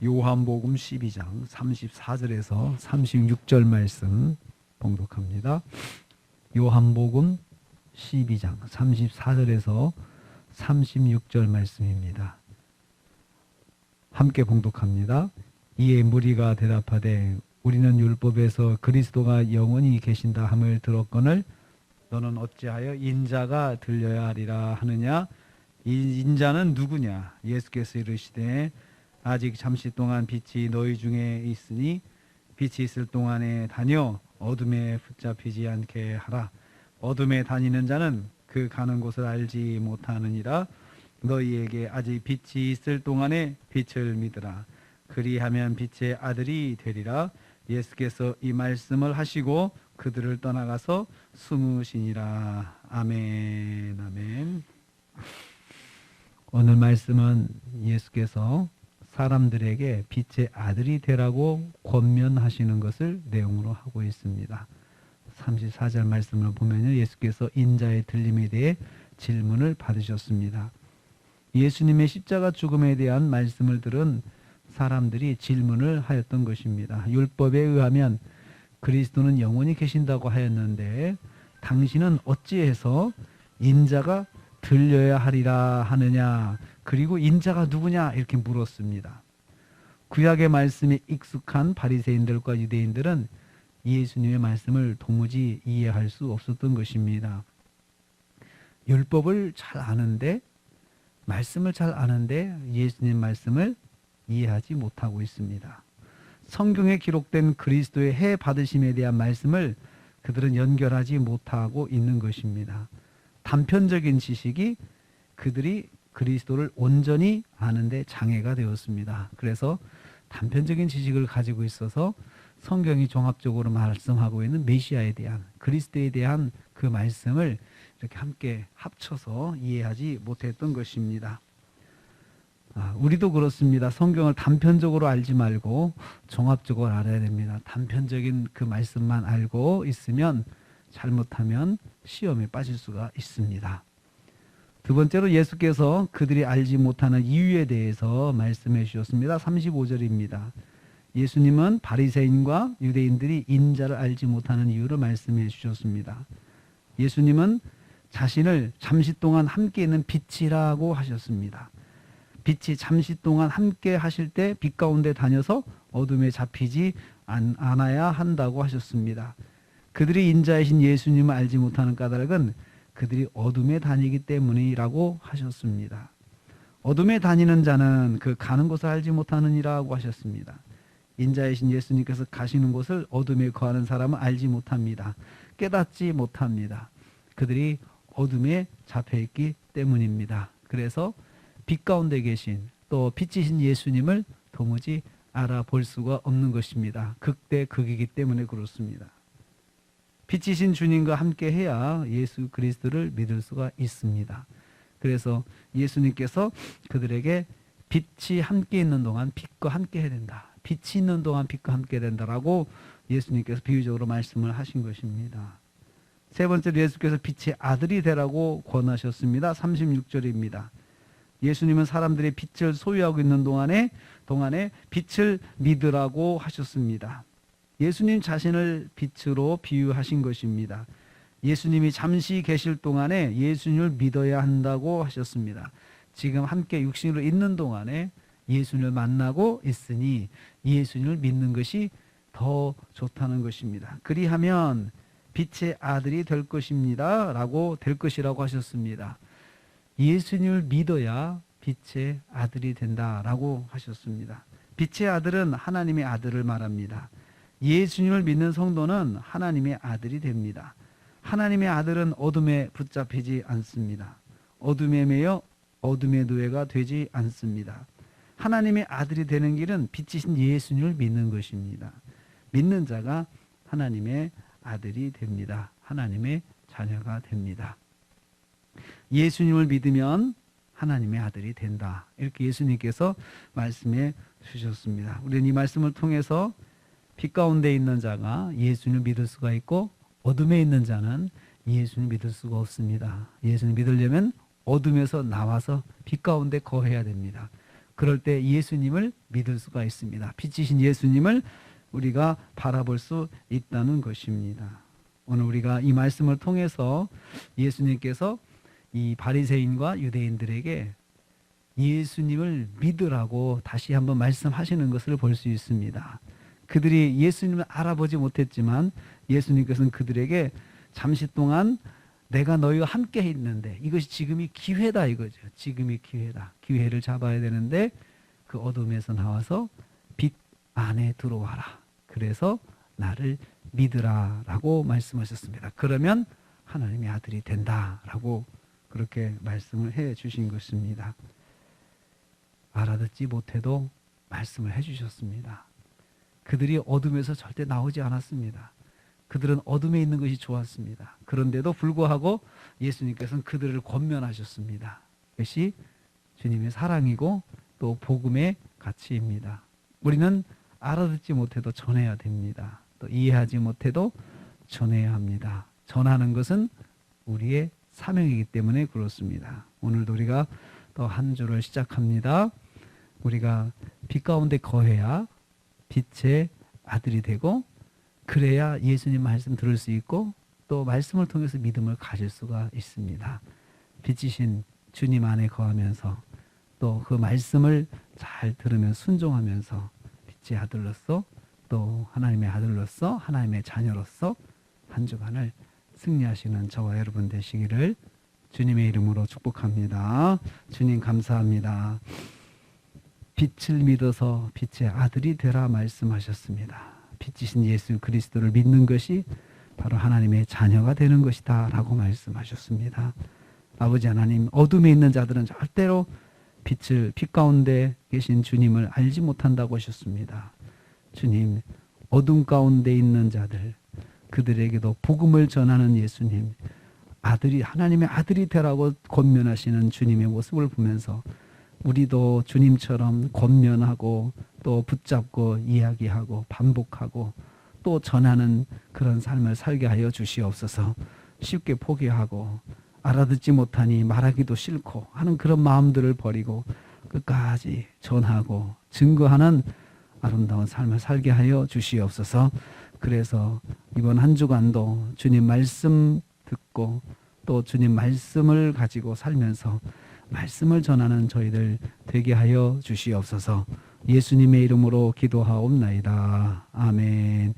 요한복음 12장 34절에서 36절 말씀 봉독합니다. 요한복음 12장 34절에서 36절 말씀입니다. 함께 봉독합니다. 이에 무리가 대답하되 우리는 율법에서 그리스도가 영원히 계신다 함을 들었거늘 너는 어찌하여 인자가 들려야 하리라 하느냐? 이 인자는 누구냐? 예수께서 이르시되 아직 잠시 동안 빛이 너희 중에 있으니 빛이 있을 동안에 다녀 어둠에 붙잡히지 않게 하라. 어둠에 다니는 자는 그 가는 곳을 알지 못하느니라. 너희에게 아직 빛이 있을 동안에 빛을 믿으라. 그리하면 빛의 아들이 되리라. 예수께서 이 말씀을 하시고 그들을 떠나가서 숨으시니라. 아멘. 아멘. 오늘 말씀은 예수께서 사람들에게 빛의 아들이 되라고 권면하시는 것을 내용으로 하고 있습니다. 34절 말씀을 보면 예수께서 인자의 들림에 대해 질문을 받으셨습니다. 예수님의 십자가 죽음에 대한 말씀을 들은 사람들이 질문을 하였던 것입니다. 율법에 의하면 그리스도는 영원히 계신다고 하였는데 당신은 어찌해서 인자가 들려야 하리라 하느냐, 그리고 인자가 누구냐 이렇게 물었습니다. 구약의 말씀에 익숙한 바리새인들과 유대인들은 예수님의 말씀을 도무지 이해할 수 없었던 것입니다. 율법을 잘 아는데, 말씀을 잘 아는데 예수님 말씀을 이해하지 못하고 있습니다. 성경에 기록된 그리스도의 해 받으심에 대한 말씀을 그들은 연결하지 못하고 있는 것입니다. 단편적인 지식이 그들이 그리스도를 온전히 아는데 장애가 되었습니다. 그래서 단편적인 지식을 가지고 있어서 성경이 종합적으로 말씀하고 있는 메시아에 대한, 그리스도에 대한 그 말씀을 이렇게 함께 합쳐서 이해하지 못했던 것입니다. 우리도 그렇습니다. 성경을 단편적으로 알지 말고 종합적으로 알아야 됩니다. 단편적인 그 말씀만 알고 있으면 잘못하면 시험에 빠질 수가 있습니다. 두 번째로 예수께서 그들이 알지 못하는 이유에 대해서 말씀해 주셨습니다. 35절입니다. 예수님은 바리새인과 유대인들이 인자를 알지 못하는 이유를 말씀해 주셨습니다. 예수님은 자신을 잠시 동안 함께 있는 빛이라고 하셨습니다. 빛이 잠시 동안 함께 하실 때 빛 가운데 다녀서 어둠에 잡히지 않아야 한다고 하셨습니다. 그들이 인자이신 예수님을 알지 못하는 까닭은 그들이 어둠에 다니기 때문이라고 하셨습니다. 어둠에 다니는 자는 그 가는 곳을 알지 못하느니라고 하셨습니다. 인자이신 예수님께서 가시는 곳을 어둠에 거하는 사람은 알지 못합니다. 깨닫지 못합니다. 그들이 어둠에 잡혀있기 때문입니다. 그래서 빛 가운데 계신 또 빛이신 예수님을 도무지 알아볼 수가 없는 것입니다. 극대 극이기 때문에 그렇습니다. 빛이신 주님과 함께 해야 예수 그리스도를 믿을 수가 있습니다. 그래서 예수님께서 그들에게 빛이 함께 있는 동안 빛과 함께 해야 된다. 빛이 있는 동안 빛과 함께 된다라고 예수님께서 비유적으로 말씀을 하신 것입니다. 세 번째로 예수께서 빛의 아들이 되라고 권하셨습니다. 36절입니다. 예수님은 사람들이 빛을 소유하고 있는 동안에 빛을 믿으라고 하셨습니다. 예수님 자신을 빛으로 비유하신 것입니다. 예수님이 잠시 계실 동안에 예수님을 믿어야 한다고 하셨습니다. 지금 함께 육신으로 있는 동안에 예수님을 만나고 있으니 예수님을 믿는 것이 더 좋다는 것입니다. 그리하면 빛의 아들이 될 것입니다. 될 것이라고 하셨습니다. 예수님을 믿어야 빛의 아들이 된다라고 하셨습니다. 빛의 아들은 하나님의 아들을 말합니다. 예수님을 믿는 성도는 하나님의 아들이 됩니다. 하나님의 아들은 어둠에 붙잡히지 않습니다. 어둠에 매여 어둠의 노예가 되지 않습니다. 하나님의 아들이 되는 길은 빛이신 예수님을 믿는 것입니다. 믿는 자가 하나님의 아들이 됩니다. 하나님의 자녀가 됩니다. 예수님을 믿으면 하나님의 아들이 된다. 이렇게 예수님께서 말씀해 주셨습니다. 우리는 이 말씀을 통해서 빛 가운데 있는 자가 예수님을 믿을 수가 있고 어둠에 있는 자는 예수님을 믿을 수가 없습니다. 예수님을 믿으려면 어둠에서 나와서 빛 가운데 거해야 됩니다. 그럴 때 예수님을 믿을 수가 있습니다. 빛이신 예수님을 우리가 바라볼 수 있다는 것입니다. 오늘 우리가 이 말씀을 통해서 예수님께서 이 바리새인과 유대인들에게 예수님을 믿으라고 다시 한번 말씀하시는 것을 볼 수 있습니다. 그들이 예수님을 알아보지 못했지만 예수님께서는 그들에게 잠시 동안 내가 너희와 함께 있는데 이것이 지금이 기회다 이거죠. 지금이 기회다. 기회를 잡아야 되는데 그 어둠에서 나와서 빛 안에 들어와라. 그래서 나를 믿으라라고 말씀하셨습니다. 그러면 하나님의 아들이 된다라고 그렇게 말씀을 해 주신 것입니다. 알아듣지 못해도 말씀을 해 주셨습니다. 그들이 어둠에서 절대 나오지 않았습니다. 그들은 어둠에 있는 것이 좋았습니다. 그런데도 불구하고 예수님께서는 그들을 권면하셨습니다. 그것이 주님의 사랑이고 또 복음의 가치입니다. 우리는 알아듣지 못해도 전해야 됩니다. 또 이해하지 못해도 전해야 합니다. 전하는 것은 우리의 사명이기 때문에 그렇습니다. 오늘도 우리가 또 한 주를 시작합니다. 우리가 빛 가운데 거해야 빛의 아들이 되고 그래야 예수님 말씀 들을 수 있고 또 말씀을 통해서 믿음을 가질 수가 있습니다. 빛이신 주님 안에 거하면서 또 그 말씀을 잘 들으면 순종하면서 빛의 아들로서 또 하나님의 아들로서 하나님의 자녀로서 한 주간을 승리하시는 저와 여러분 되시기를 주님의 이름으로 축복합니다. 주님 감사합니다. 빛을 믿어서 빛의 아들이 되라 말씀하셨습니다. 빛이신 예수 그리스도를 믿는 것이 바로 하나님의 자녀가 되는 것이다 라고 말씀하셨습니다. 아버지 하나님, 어둠에 있는 자들은 절대로 빛 가운데 계신 주님을 알지 못한다고 하셨습니다. 주님, 어둠 가운데 있는 자들, 그들에게도 복음을 전하는 예수님, 하나님의 아들이 되라고 권면하시는 주님의 모습을 보면서 우리도 주님처럼 권면하고 또 붙잡고 이야기하고 반복하고 또 전하는 그런 삶을 살게 하여 주시옵소서. 쉽게 포기하고 알아듣지 못하니 말하기도 싫고 하는 그런 마음들을 버리고 끝까지 전하고 증거하는 아름다운 삶을 살게 하여 주시옵소서. 그래서 이번 한 주간도 주님 말씀 듣고 또 주님 말씀을 가지고 살면서 말씀을 전하는 저희들 되게 하여 주시옵소서. 예수님의 이름으로 기도하옵나이다. 아멘.